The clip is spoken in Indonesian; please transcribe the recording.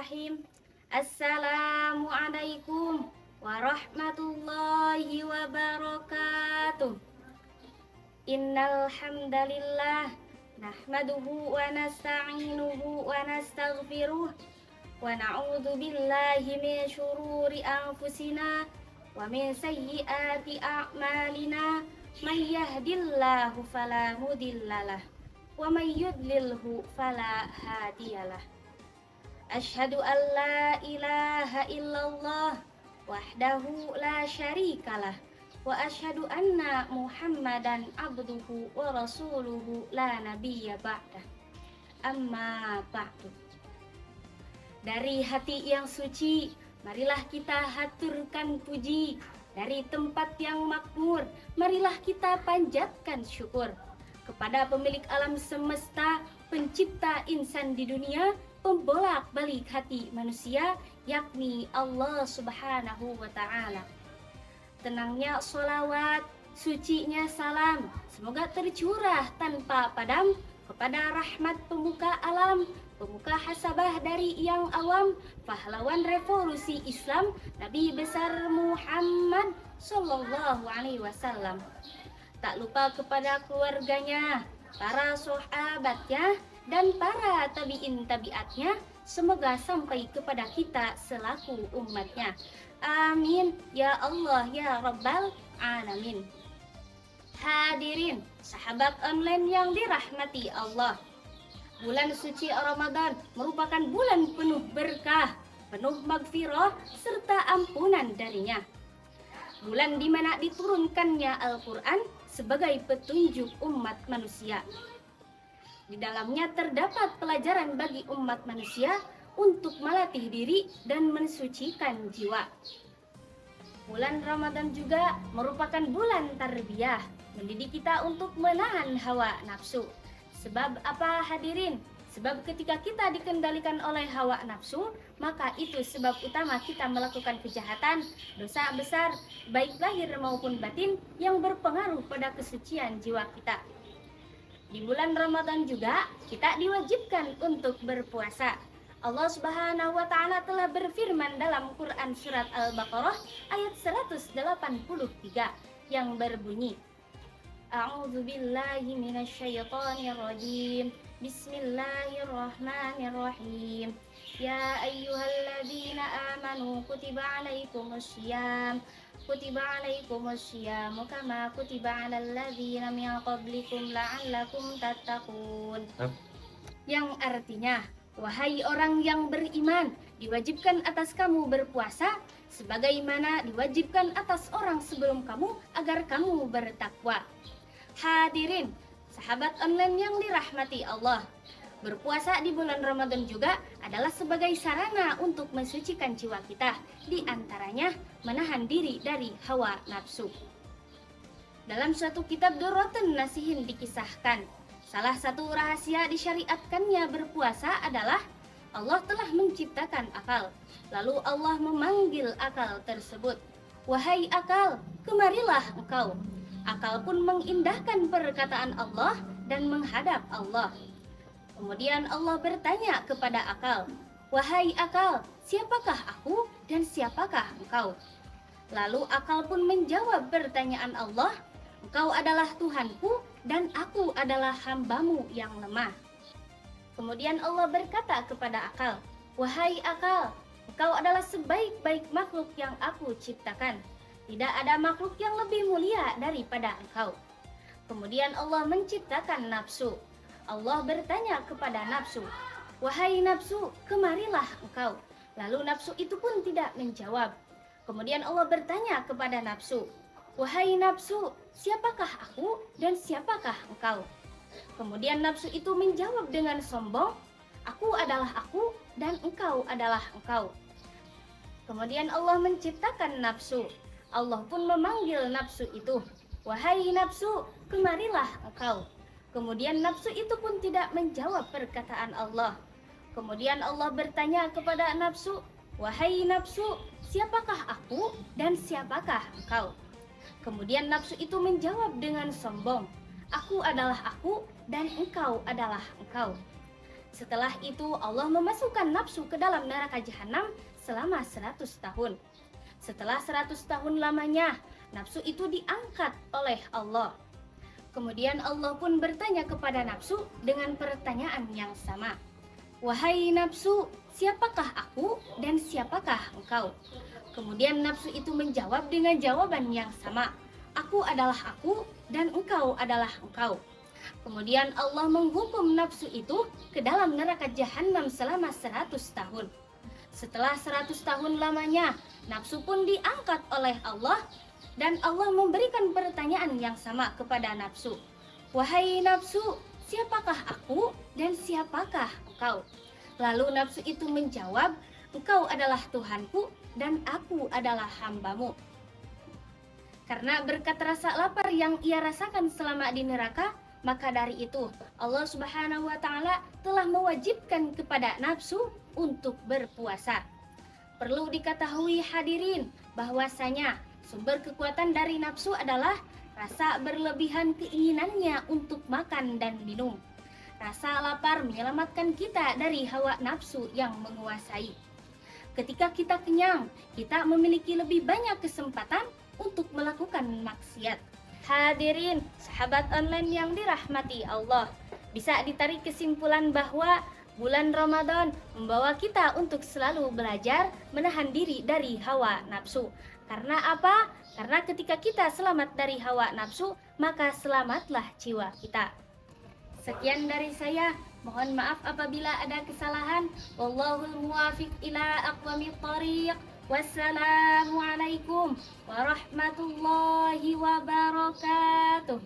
Bismillahirrahmanirrahim. Assalamualaikum warahmatullahi wabarakatuh. Innal hamdalillah nahmaduhu wa nasta'inuhu wa nastaghfiruh wa na'udzu billahi min syururi anfusina wa min sayyiati a'malina. May yahdillahu fala mudhillalah wa may yudlilhu fala hadiyalah. Asyhadu an la ilaha illallah wahdahu la syarikalah wa asyhadu anna Muhammadan abduhu wa rasuluhu la nabiyya ba'dah. Amma ba'du. Dari hati yang suci, marilah kita haturkan puji. Dari tempat yang makmur, marilah kita panjatkan syukur kepada pemilik alam semesta, pencipta insan di dunia, pembolak-balik hati manusia, yakni Allah Subhanahu wa Ta'ala. Tenangnya sholawat, sucinya salam, semoga tercurah tanpa padam kepada rahmat pembuka alam, pemuka hasabah dari yang awam, pahlawan revolusi Islam, Nabi besar Muhammad Sallallahu Alaihi Wasallam. Tak lupa kepada keluarganya, para sahabatnya, dan para tabi'in tabi'atnya, semoga sampai kepada kita selaku umatnya. Amin ya Allah ya Rabbal Alamin. Hadirin sahabat online yang dirahmati Allah, bulan suci Ramadan merupakan bulan penuh berkah, penuh magfirah serta ampunan darinya. Bulan di mana diturunkannya Al-Quran sebagai petunjuk umat manusia. Di dalamnya terdapat pelajaran bagi umat manusia untuk melatih diri dan mensucikan jiwa. Bulan Ramadan juga merupakan bulan tarbiyah, mendidik kita untuk menahan hawa nafsu. Sebab apa hadirin? Sebab ketika kita dikendalikan oleh hawa nafsu, maka itu sebab utama kita melakukan kejahatan, dosa besar, baik lahir maupun batin, yang berpengaruh pada kesucian jiwa kita. Di bulan Ramadan juga kita diwajibkan untuk berpuasa. Allah Subhanahu wa Ta'ala telah berfirman dalam Quran surat Al-Baqarah ayat 183 yang berbunyi, A'udzubillahi minasyaitonirrajim. Bismillahirrahmanirrahim. Ya ayyuhalladzina amanu kutiba alaikumussyam kama kutiba alal ladzina min qablikum la'allakum tattaqun. Yang artinya, wahai orang yang beriman, diwajibkan atas kamu berpuasa sebagaimana diwajibkan atas orang sebelum kamu agar kamu bertakwa. Hadirin sahabat online yang dirahmati Allah, berpuasa di bulan Ramadan juga adalah sebagai sarana untuk mensucikan jiwa kita, di antaranya menahan diri dari hawa nafsu. Dalam suatu kitab Durratun Nasihin dikisahkan, salah satu rahasia disyariatkannya berpuasa adalah Allah telah menciptakan akal. Lalu Allah memanggil akal tersebut, wahai akal, kemarilah engkau. Akal pun mengindahkan perkataan Allah dan menghadap Allah. Kemudian Allah bertanya kepada akal, wahai akal, siapakah aku dan siapakah engkau? Lalu akal pun menjawab pertanyaan Allah, engkau adalah Tuhanku dan aku adalah hambamu yang lemah. Kemudian Allah berkata kepada akal, wahai akal, engkau adalah sebaik-baik makhluk yang aku ciptakan. Tidak ada makhluk yang lebih mulia daripada engkau. Kemudian Allah menciptakan nafsu. Allah bertanya kepada nafsu, wahai nafsu, kemarilah engkau. Lalu nafsu itu pun tidak menjawab. Kemudian Allah bertanya kepada nafsu, wahai nafsu, siapakah aku dan siapakah engkau? Kemudian nafsu itu menjawab dengan sombong, aku adalah aku dan engkau adalah engkau. Kemudian Allah menciptakan nafsu. Allah pun memanggil nafsu itu, wahai nafsu, kemarilah engkau. Kemudian nafsu itu pun tidak menjawab perkataan Allah. Kemudian Allah bertanya kepada nafsu, wahai nafsu, siapakah aku dan siapakah engkau? Kemudian nafsu itu menjawab dengan sombong, aku adalah aku dan engkau adalah engkau. Setelah itu Allah memasukkan nafsu ke dalam neraka jahanam selama 100 tahun. Setelah 100 tahun lamanya, nafsu itu diangkat oleh Allah. Kemudian Allah pun bertanya kepada nafsu dengan pertanyaan yang sama. Wahai nafsu, siapakah aku dan siapakah engkau? Kemudian nafsu itu menjawab dengan jawaban yang sama. Aku adalah aku dan engkau adalah engkau. Kemudian Allah menghukum nafsu itu ke dalam neraka jahanam selama 100 tahun. Setelah 100 tahun lamanya, nafsu pun diangkat oleh Allah dan Allah memberikan pertanyaan yang sama kepada nafsu. Wahai nafsu, siapakah aku dan siapakah engkau? Lalu nafsu itu menjawab, engkau adalah Tuhanku dan aku adalah hambamu. Karena berkat rasa lapar yang ia rasakan selama di neraka, maka dari itu Allah Subhanahu wa taala telah mewajibkan kepada nafsu untuk berpuasa. Perlu diketahui hadirin bahwasanya sumber kekuatan dari nafsu adalah rasa berlebihan keinginannya untuk makan dan minum. Rasa lapar menyelamatkan kita dari hawa nafsu yang menguasai. Ketika kita kenyang, kita memiliki lebih banyak kesempatan untuk melakukan maksiat. Hadirin, sahabat online yang dirahmati Allah, bisa ditarik kesimpulan bahwa bulan Ramadan membawa kita untuk selalu belajar menahan diri dari hawa nafsu. Karena apa? Karena ketika kita selamat dari hawa nafsu, maka selamatlah jiwa kita. Sekian dari saya. Mohon maaf apabila ada kesalahan. Wallahul muwafiq ila aqwamit thoriq. Wassalamualaikum warahmatullahi wabarakatuh.